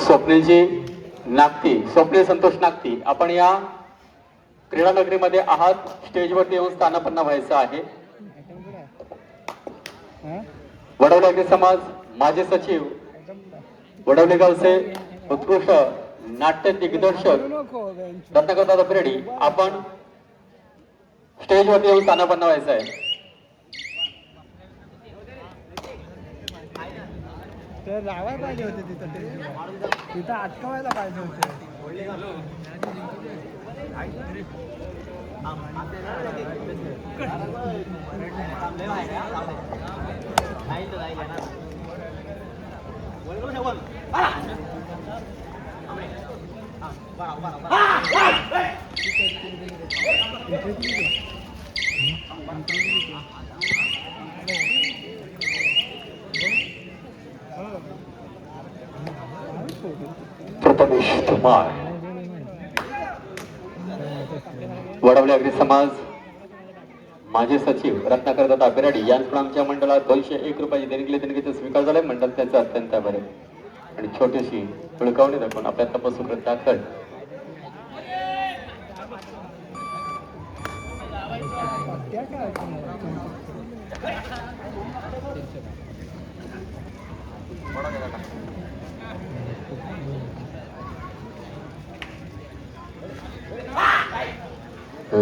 स्वप्नीलजी नागती, स्वप्नील संतोष नागती, आपण या क्रीडा नगरीमध्ये आहात. स्टेजवरती येऊन स्थानापन्न व्हायचं आहे. वडवले अग्री समाज माजी सचिव, वडवले गावचे उत्कृष्ट नाट्य दिग्दर्शक रत्नाकर दादा पिरडी, आपण स्टेजवरती येऊन स्थानापन्न व्हायचं आहे. तर लावायला पाहिजे होते तिथं अटकवायला पाहिजे होते. प्रथमेश धुमाळ, वडवले अग्री समाज माजी सचिव रत्नाकर दादा बिराडी यांकडून आमच्या मंडळात 201 रुपयाची देणगीचा स्वीकार झालाय. मंडळ त्यांचं अत्यंत बरे आणि छोटीशी हुळकावणी दाखवून आपल्या तपासून दाखल.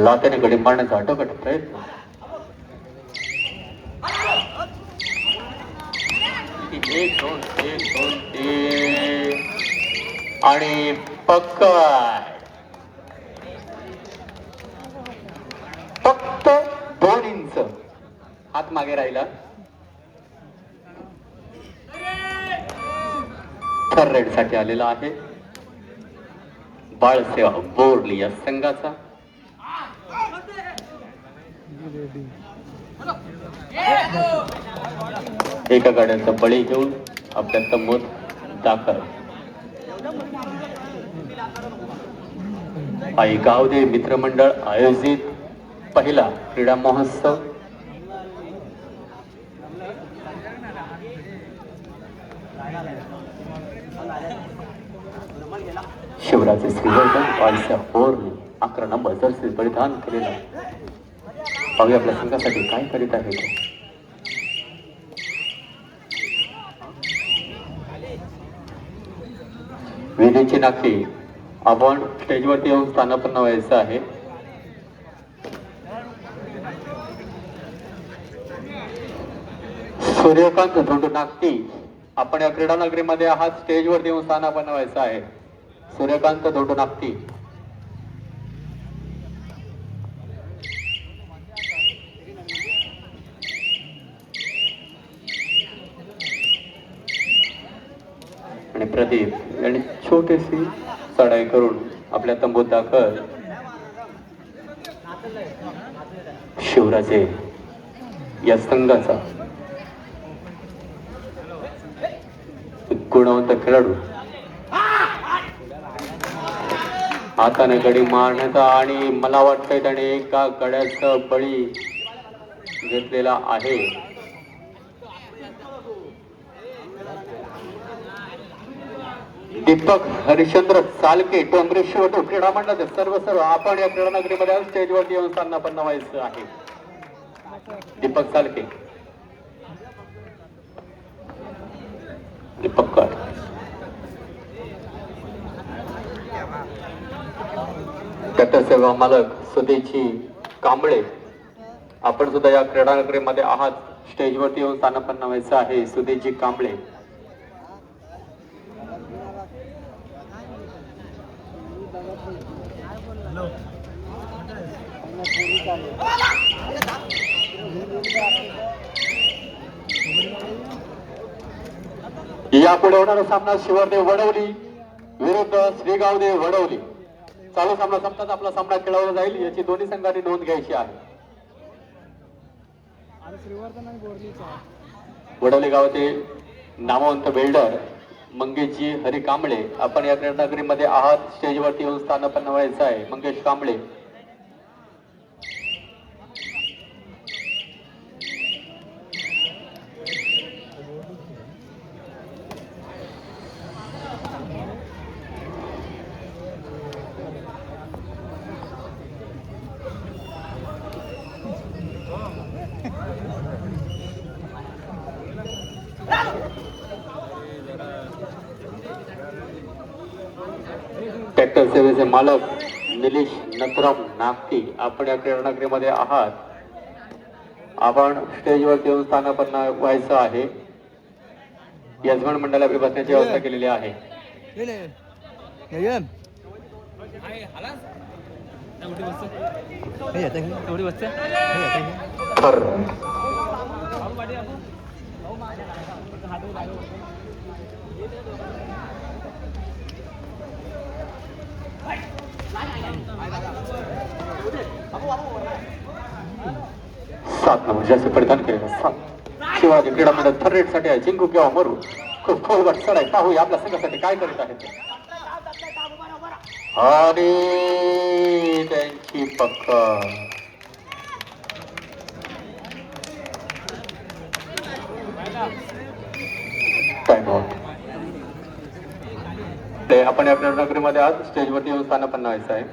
लातेने गडी मारण्याचा अटोकट प्रयत्न. एक दोन तीन आणि पकड. फक्त 2 इंच हात मागे राहिला. थर रेड साठी आलेला आहे बाळसेवा बोर्ली या संघाचा. एका गाड्यांचा बळी घेऊन आपल्या तंबूत दाखल. आई गावदे मित्रमंडळ आयोजित पहिला क्रीडा महोत्सव. Shivraje Shrivardhan बाळशा borne 11 number Jersey परिधान केलेला. पाहूया आपल्या संघासाठी काय करीत आहे तो. विधीची नाकी, आपण स्टेजवरती येऊन स्थानापन्न व्हायचं आहे. सूर्यकांत धोंडू नागती, आपण या क्रीडा नगरीमध्ये आहात. स्टेजवरती येऊन स्थानापन्न व्हायचं आहे. सूर्यकांत धोंडू नागती. आणि प्रदीप यांनी छोटीशी चढाई करून आपल्या तंबूत दाखल. शिवराजे या संघाचा गुणवंत खेळाडू हाताने गडी मारण्याचा आणि मला वाटतंय त्याने एका गड्याचा बळी घेतलेला आहे. दीपक हरिश्चंद्र चालके डोंगरे शिवटू क्रीडा मंडळाचे सर्व आपण या क्रीडा नगरीमध्ये स्टेजवरती येऊन स्थानापन्न व्हायचं आहे. दीपक चालके, दीपक कर, सेवा मालक सुदेची कांबळे, आपण सुद्धा या क्रीडा नगरीमध्ये आहात. स्टेजवरती येऊन स्थानापन्न व्हायचं आहे. सुदेची कांबळे. यापुढे होणारा सामना शिवरदेव वडवली विरुद्ध श्रीगावदेव वडवली. चालू सामना संपताच आपला सामना खेळवला जाईल याची दोन्ही संघांनी नोंद घ्यायची आहे. वडवली गावाचे नामवंत बिल्डर मंगेशजी हरी कांबळे, आपण या क्रीडा नगरीमध्ये आहात. स्टेजवरती येऊन स्थानापन्न व्हायचं आहे. मंगेश कांबळे. ट्रॅक्टर सेवेचे मालक निलेश नथराम नागती आपण या क्रीडानगरीमध्ये आहात. आपण स्टेजवरती येऊन स्थानापन्न व्हायचं आहे. यजमान मंडळाला बसण्याची व्यवस्था केलेली आहे. सात नंबर जास्त परिधान केलेला 7 शिवाजी क्रीडा मंडळ थर्ड रेट साठी आहे. जिंकू किंवा मरू खूप खोलगट चढाई पाहूया आपल्या संघासाठी काय करीत आहेत आणि त्यांची पक्कड टाइम आउट. आपण या क्रीडानगरीमध्ये आज स्टेजवरती येऊन स्थानापन्न व्हायचं आहे.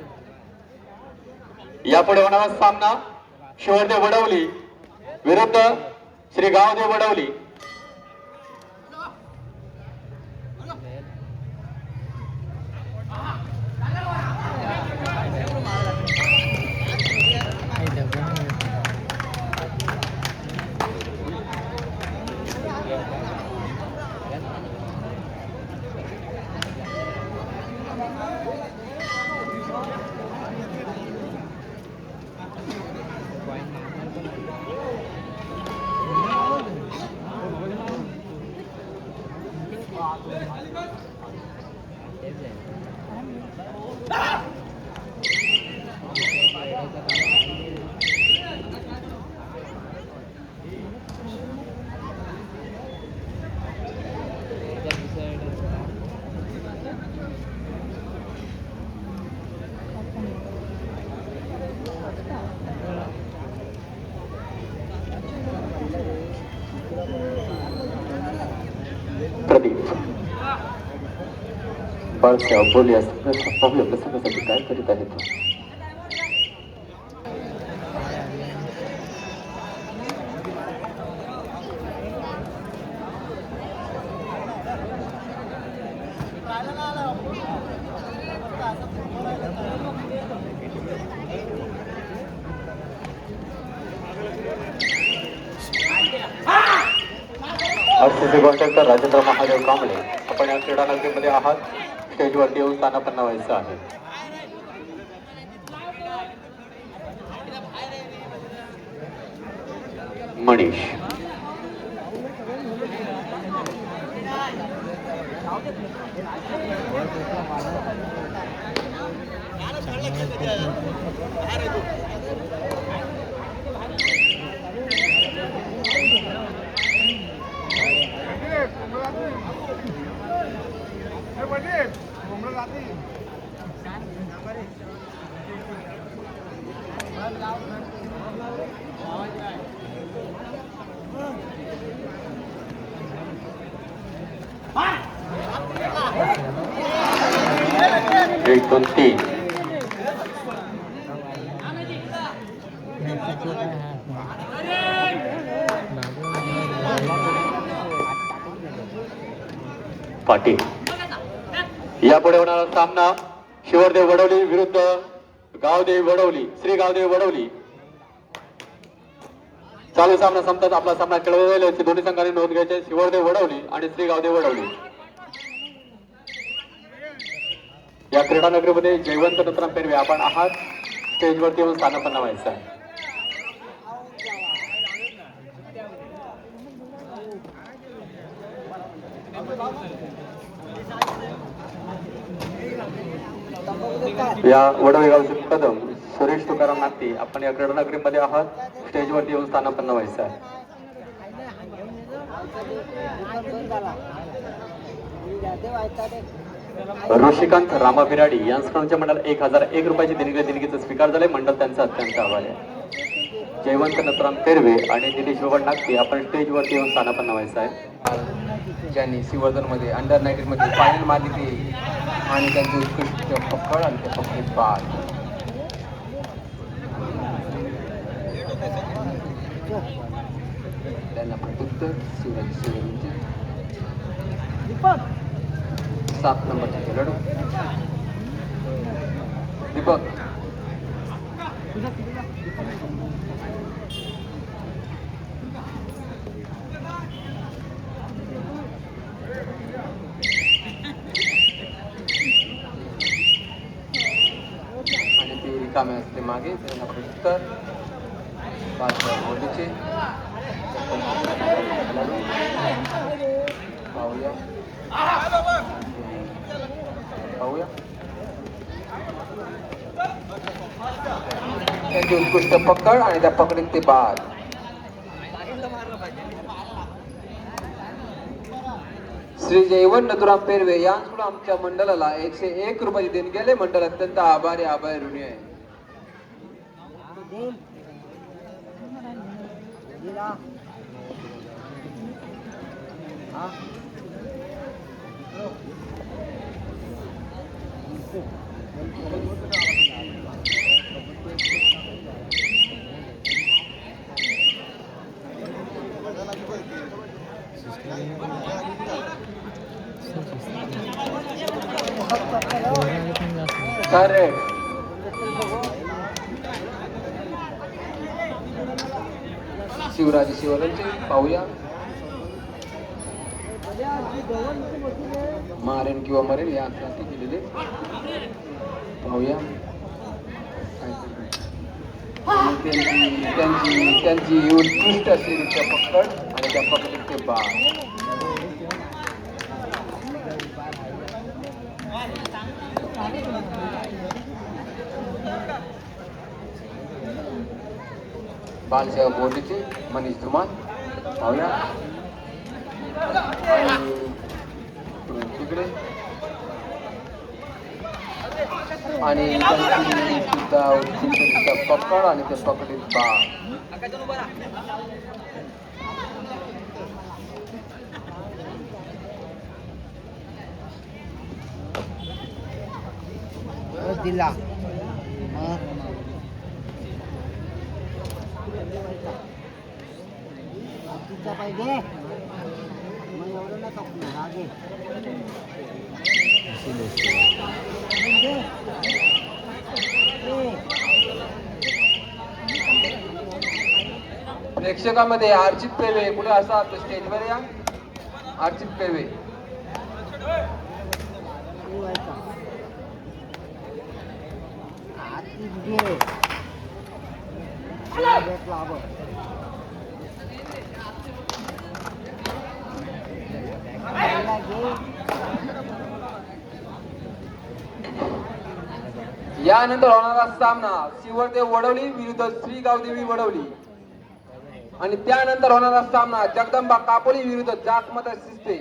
यापुढे होणारा सामना शिवदेव वडवली विरुद्ध श्री गावदेव वडवली. प्रदीप बाळासाहेब बोलूया पाहूया आपल्या संघासाठी काय करीत आहेत. आरसीसी कॉन्ट्रॅक्टर राजेंद्र महादेव कांबळे आपण या क्रीडानगरीमध्ये आहात. स्टेजवरती येऊन स्थानापन्न व्हायचं आहे. मनीष एक 2 3 पाटील. यापुढे होणारा सामना शिवदेव वडवली विरुद्ध गावदेव वडवली श्री गावदेव वडवली. चालू सामना संपताच आपला सामना खेळवला जाईल याची दोन्ही संघांनी नोंद घ्यायची. शिवदेव वडवली आणि श्री गावदेव वडवली. या क्रीडानगरीमध्ये जयवंत नथराम पेरवे आपण आहात. स्टेजवरती येऊन स्थानापन्न व्हायचं आहे. या वडवली गावचे कदम सुरेश तुकाराम नागती आपण या क्रीडानगरीमध्ये आहात. स्टेजवरती येऊन स्थानापन्न व्हायचं आहे. ऋषिकांत रामा बिराडी यांच्या मंडळाला 1001 रुपयाची देणगीचं स्वीकार झाले. मंडळ त्यांचा अत्यंत आभार आहे. जयवंत नथराम पेरवे आणि दिनेश बाबा नागती आपण स्टेजवरती येऊन स्थानापन्न व्हायचं आहे. ज्यांनी सिवर्धनमध्ये अंडर-19 मध्ये फायनल मारली आणि त्यांची उत्कृष्ट पकड आणि ते पकडीत बाद. त्यांना प्रत्युत्तर शिवाजी दीपक 7 नंबरचे खेळाडू दीपक. तुझा तुझा आणि ती रिकामे असते मागे त्यांना प्रत्युत्तर 5 बोलीचे पाहूया पाहूया त्यांची उत्कृष्ट पकड आणि त्या पकडीत ते बाद. श्री जयवंत नथुराम पेरवे यांकडून आमच्या मंडळाला 101 रुपये देणगी गेले. मंडळ अत्यंत आभारी ऋणी आहे. करेक्ट. शिवराज शिवरांचे पाहूया मारेन किंवा मरेन यासाठी केलेले पाहूया. त्यांची उत्कृष्ट असलेली त्या पकड आणि त्या पकडीत ते बाद. बालसेवा बोर्डीचे मनीष धुमाल पाहूया तिकडे आणि त्यांची सुद्धा उत्कृष्ट पकड आणि ते पकडीत बाद. दिला तुझा पाहिजे मग एवढं नका आगे प्रेक्षकामध्ये अर्चित पेवे कुठे असा स्टेजवर या. अर्चित पेवे यानंतर होणारा सामना शिवरदेव वडवली विरुद्ध श्री गावदेवी वडवली आणि त्यानंतर होणारा सामना जगदंबा कापोली विरुद्ध जाकमत शिस्ते.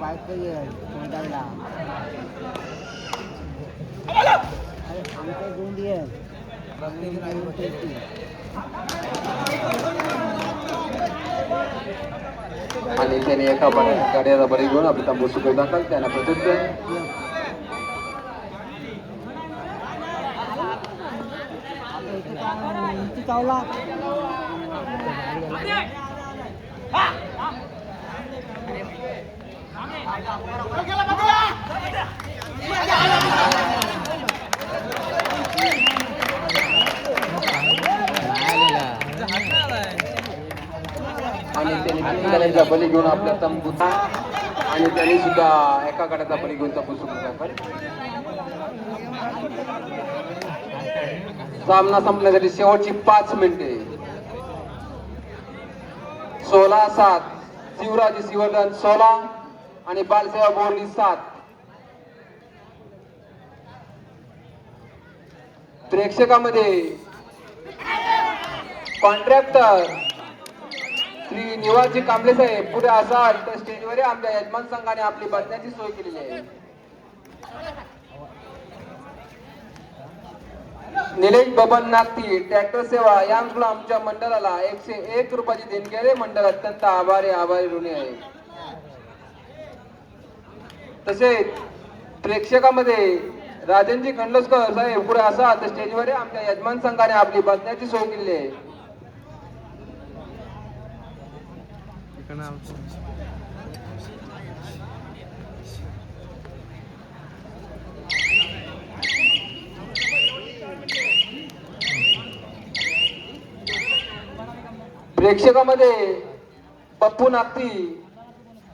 बायको तोंडाला आमच्या गोंडी आहे आणि त्याने एका गाड्याला बळी घेऊन आपली तंबू सुकवत दाखल त्यांना प्रत्युत्तर चावला आणि त्यांनी गाड्याचा बळी घेऊन आपल्या तंबूचा आणि त्यांनी सुद्धा एका गाड्याचा बळी घेऊन तंबू सुकवत दाखल. सामना संपण्यासाठी शेवटची 5 मिनिटे. 16-7 शिवराज शिवर्धन 16 आणि बालसेवा बोर्डी 7. प्रेक्षकामध्ये कॉन्ट्रॅक्टर श्री निवाजी कांबळे साहेब पुढे असाल तर स्टेजवर आमच्या यजमान संघाने आपली बसण्याची सोय केलेली आहे. निलेश बबन नागती ट्रॅक्टर सेवा यांकडून आमच्या मंडळाला 101 रुपयाची देणगी आहे. मंडळ अत्यंत आभारी ऋणी आहे. तसेच प्रेक्षकामध्ये राजनजी खंडोस्कर साहेब पुढे असा तर स्टेजवर आमच्या यजमान संघाने आपली बसण्याची सोय केली आहे. प्रेक्षकामध्ये पप्पू नागती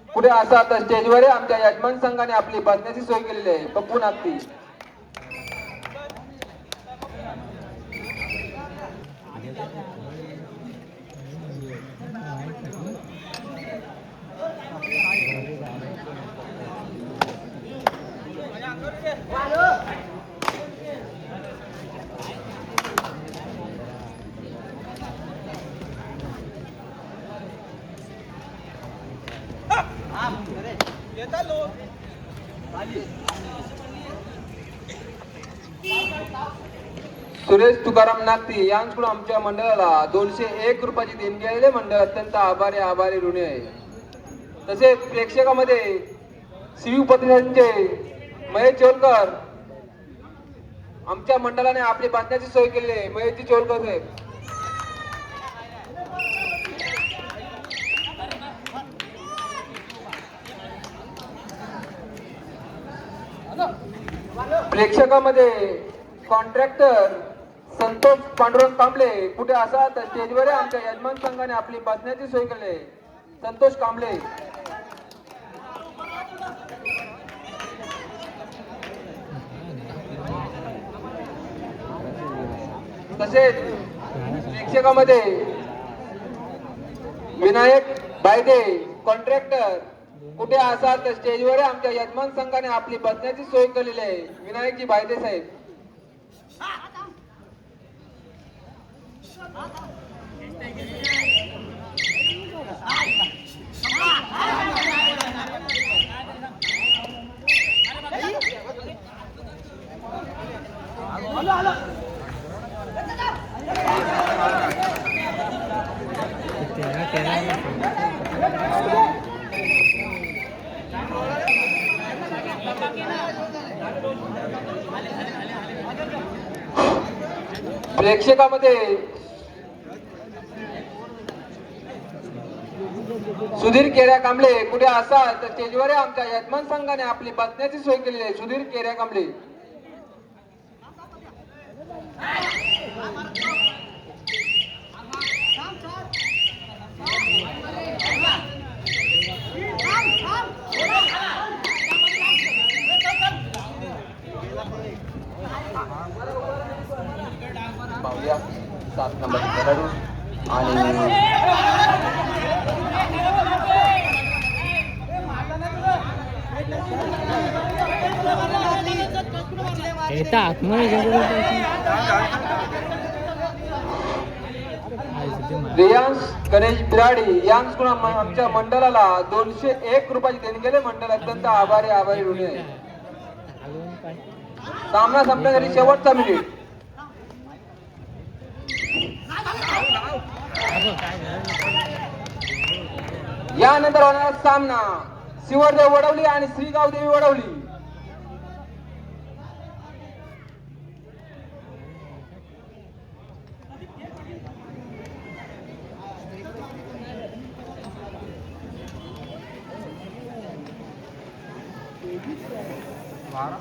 पुढे असा तर स्टेजवर आमच्या यजमान संघाने आपली बसण्याची सोय केलेली आहे. पप्पू नागती. सुरेश तुकाराम नागती यांकडून आमच्या मंडळाला 201 रुपयाची देणगी आहे. मंडळ अत्यंत आभारी ऋणी आहे. तसेच प्रेक्षकामध्ये शिव पत्नीचे महेश चोलकर आमच्या मंडळाने आपली बांधण्याची सोय केली आहे. महेशजी चोलकर साहेब. प्रेक्षकामध्ये कॉन्ट्रॅक्टर संतोष पांडुरंग कांबळे कुठे असा तर स्टेजवर आमच्या यजमान संघाने आपली बसण्याची सोय केली आहे. संतोष कांबळे. तसेच प्रेक्षकामध्ये विनायक बायदे कॉन्ट्रॅक्टर कुठे असा तर स्टेजवर आमच्या यजमान संघाने आपली बसण्याची सोय केलेली आहे. विनायकजी बायदे साहेब. प्रेक्षकामध्ये सुधीर केऱ्या कांबळे कुठे असा तर स्टेजवर आमच्या यजमान संघाने आपली बसण्याची सोय केलेली आहे. सुधीर केऱ्या कांबळे. पाहूया 7 नंबर खेळाडू आणि रियांश गणेश बिराडी यांकडून आमच्या मंडळाला 201 रुपयाची देणगी आहे. मंडळ अत्यंत आभारी ऋणी आहे. सामना संपण्यासाठी शेवटचा मिनिट. यानंतर होणारा सामना शिवरदेव वडवली आणि श्रीगाव देवी वडवली. बारा